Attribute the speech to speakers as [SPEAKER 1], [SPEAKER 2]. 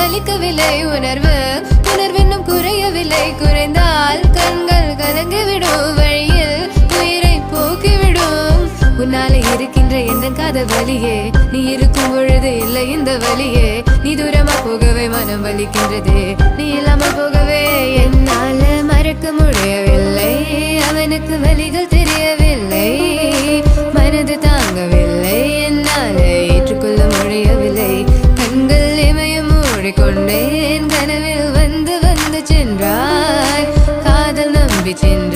[SPEAKER 1] வலிக்கவில்லை உணர்வு உணர்வென்னும் குறையவில்லை குறைந்தால் கண்கள் கலங்கிவிடும் வழியில் உயிரை போக்கிவிடும் உன்னாலே இருக்கின்ற எந்த காதல் வலியே நீ இருக்கும் பொழுது இல்லை இந்த வலியே நீ தூரமா போகவே மனம் வலிக்கின்றது நீ இல்லாமல் போகவே என்னால மறக்க முடியவில்லை அவனுக்கு வலிகள் தெரியவில்லை மனது தாங்கவில்லை என்னால ஏற்றுக்கொள்ள முடியவில்லை கண்கள் இமயம் மூடிக்கொண்டேன் கனவில் வந்து வந்து சென்றாய் காதல் நம்பி சென்ற